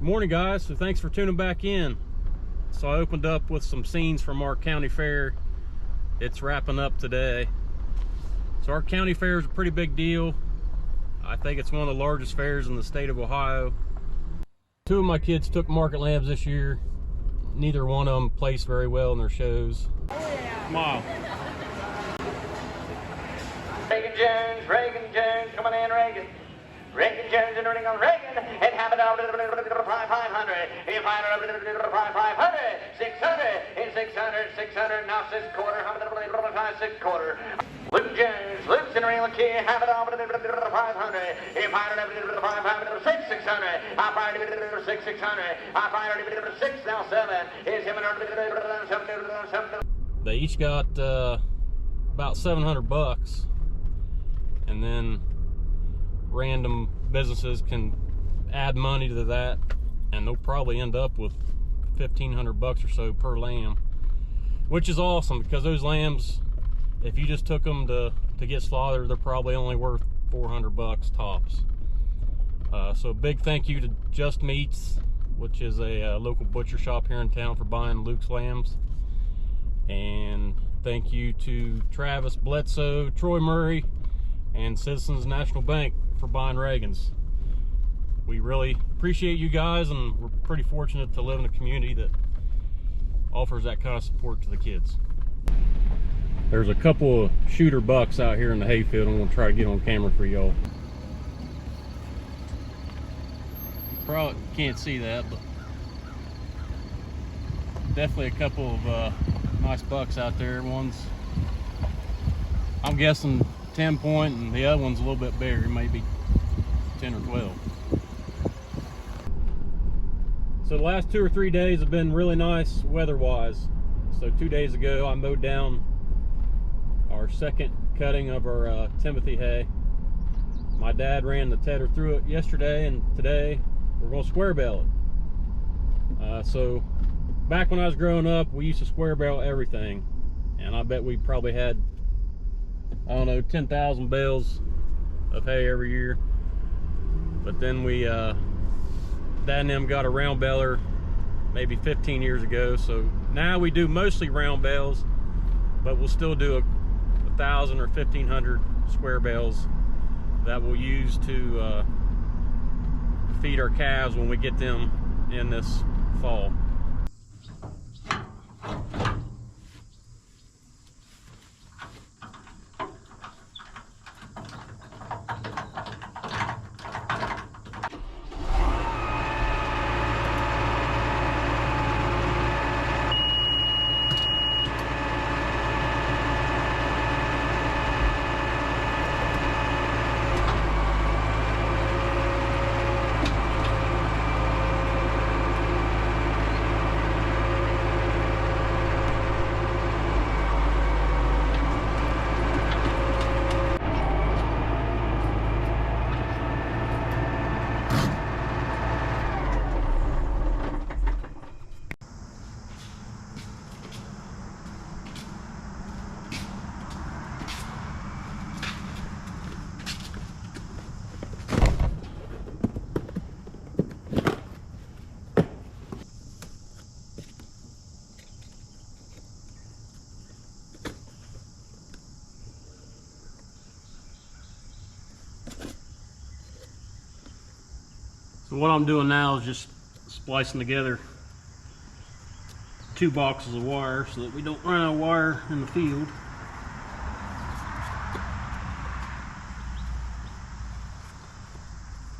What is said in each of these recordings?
Morning guys, so thanks for tuning back in. So I opened up with some scenes from our county fair. It's wrapping up today. So our county fair is a pretty big deal. I think it's one of the largest fairs in the state of Ohio. Two of my kids took market lambs this year. Neither one of them placed very well in their shows. Come on. Reagan Jones, come on in, Reagan. Reagan Jones and running on Reagan, and have it over to 500, 500, 600, and 600, now 6/4, 6/4. Luke Jones, Luke's in the real key, have it over to 500, if I don't have 500, 600, I find it 600, I find it 6, now 7, is him and They each got about $700, and then random businesses can add money to that, and they'll probably end up with $1,500 or so per lamb, which is awesome because those lambs, if you just took them to get slaughtered, they're probably only worth $400 tops. So a big thank you to Just Meats, which is a local butcher shop here in town, for buying Luke's lambs, and thank you to Travis Bledsoe, Troy Murray, and Citizens National Bank for buying Reagans. We really appreciate you guys, and we're pretty fortunate to live in a community that offers that kind of support to the kids. There's a couple of shooter bucks out here in the hayfield. I'm gonna try to get on camera for y'all. You probably can't see that, but definitely a couple of nice bucks out there. One's, I'm guessing, 10 point, and the other one's a little bit bigger, maybe 10 or 12. So the last 2 or 3 days have been really nice weather-wise. So 2 days ago I mowed down our second cutting of our Timothy hay. My dad ran the tedder through it yesterday, and today we're going to square bale it. So back when I was growing up, we used to square bale everything, and I bet we probably had, I don't know, 10,000 bales of hay every year. But then we, Dad and them got a round baler maybe 15 years ago. So now we do mostly round bales, but we'll still do 1,000 or 1,500 square bales that we'll use to feed our calves when we get them in this fall. So what I'm doing now is just splicing together 2 boxes of wire so that we don't run out of wire in the field.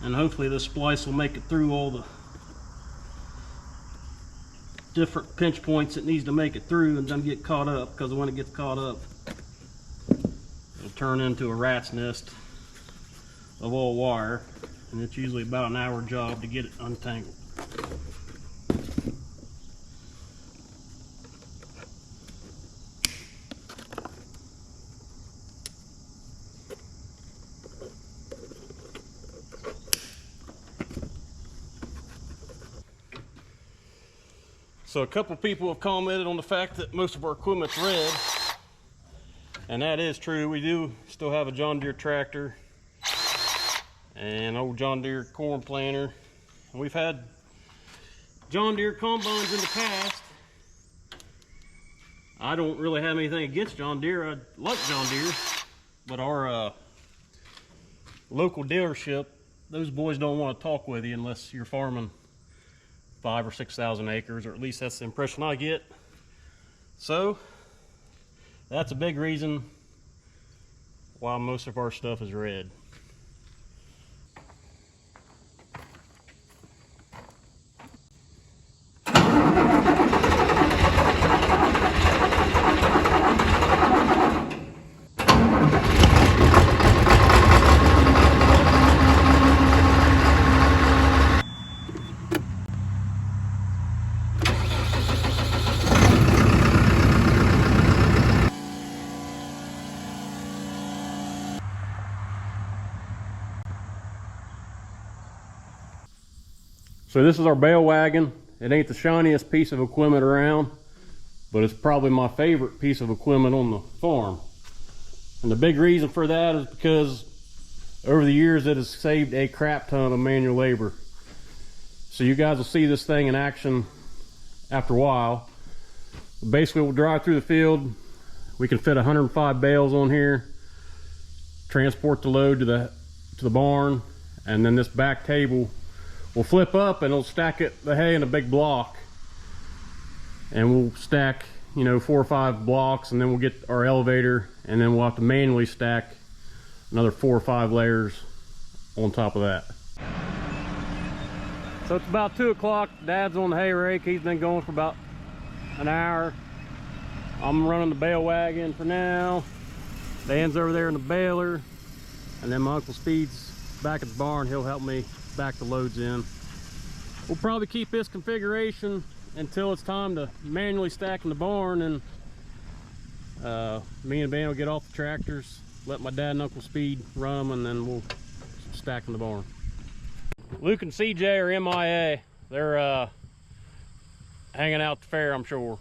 And hopefully this splice will make it through all the different pinch points it needs to make it through and doesn't get caught up, because when it gets caught up, it'll turn into a rat's nest of all wire. And it's usually about an hour job to get it untangled. So a couple people have commented on the fact that most of our equipment's red, and that is true. We do still have a John Deere tractor and old John Deere corn planter. And we've had John Deere combines in the past. I don't really have anything against John Deere. I like John Deere, but our local dealership, those boys don't want to talk with you unless you're farming 5,000 or 6,000 acres, or at least that's the impression I get. So that's a big reason why most of our stuff is red. So this is our bale wagon. It ain't the shiniest piece of equipment around, but it's probably my favorite piece of equipment on the farm. And the big reason for that is because over the years it has saved a crap ton of manual labor. So you guys will see this thing in action after a while. Basically we'll drive through the field. We can fit 105 bales on here, transport the load to the barn, and then this back table we'll flip up and it'll stack the hay in a big block, and we'll stack, you know, 4 or 5 blocks, and then we'll get our elevator, and then we'll have to manually stack another 4 or 5 layers on top of that. So it's about 2 o'clock. Dad's on the hay rake. He's been going for about an hour. I'm running the bale wagon for now. Dan's over there in the baler, and then my Uncle Speed's back at the barn. He'll help me back the loads in. We'll probably keep this configuration until it's time to manually stack in the barn, and me and Ben will get off the tractors, let my dad and Uncle Speed run them, and then we'll stack in the barn. Luke and CJ are MIA. They're hanging out at the fair, I'm sure.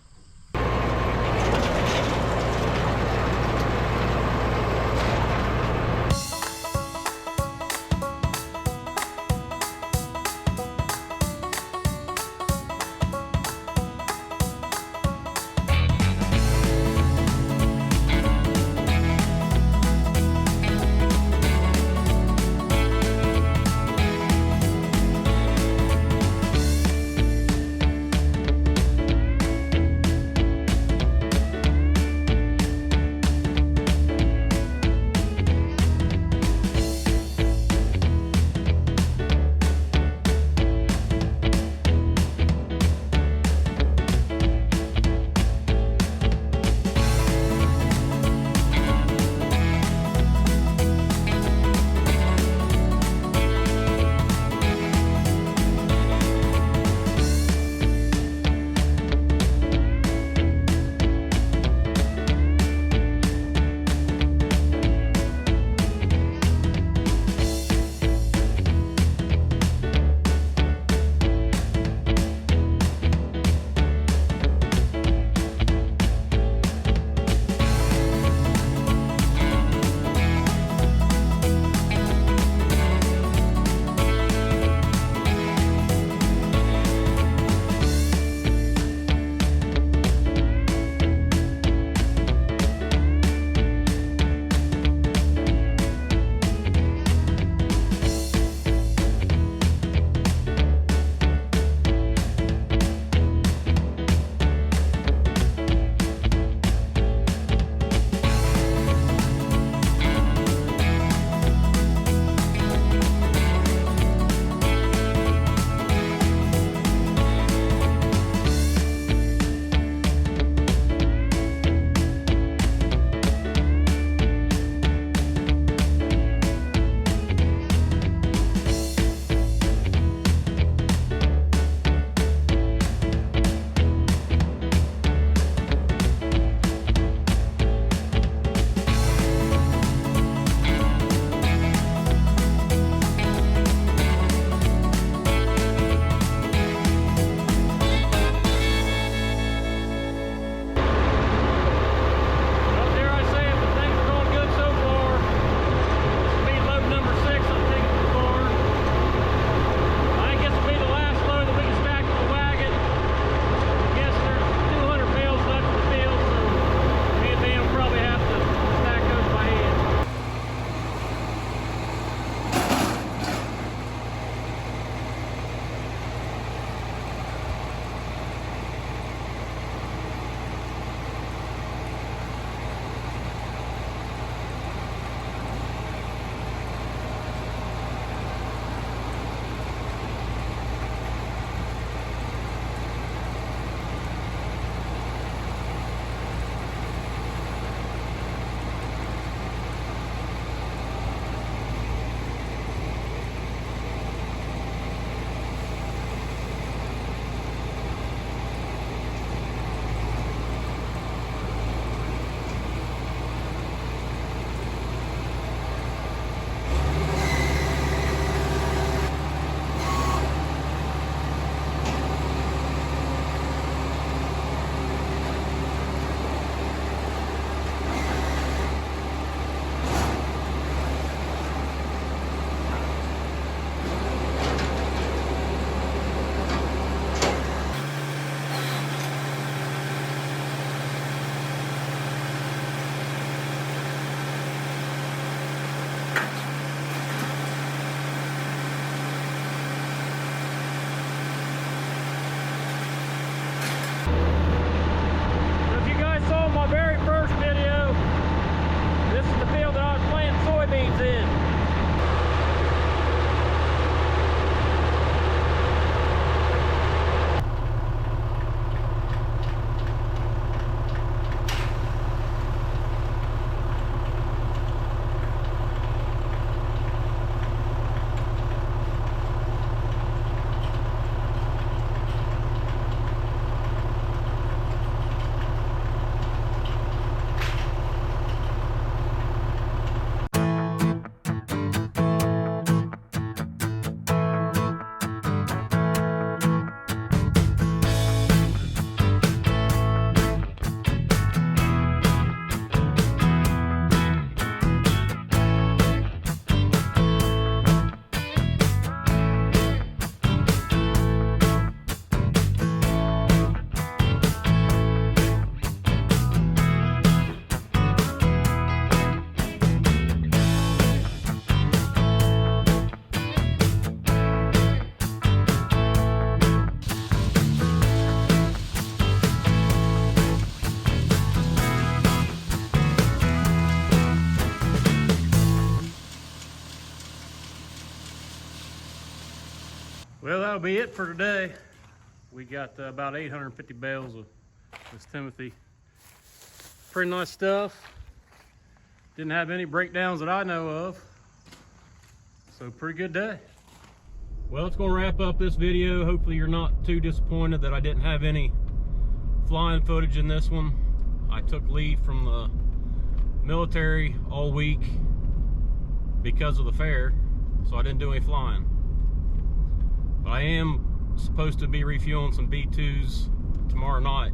Well, that'll be it for today. We got about 850 bales of this Timothy. Pretty nice stuff. Didn't have any breakdowns that I know of. So pretty good day. Well, it's gonna wrap up this video. Hopefully you're not too disappointed that I didn't have any flying footage in this one. I took leave from the military all week because of the fair, so I didn't do any flying. But I am supposed to be refueling some B2s tomorrow night,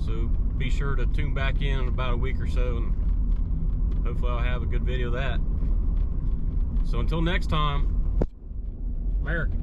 so be sure to tune back in about a week or so, and hopefully I'll have a good video of that. So until next time, America.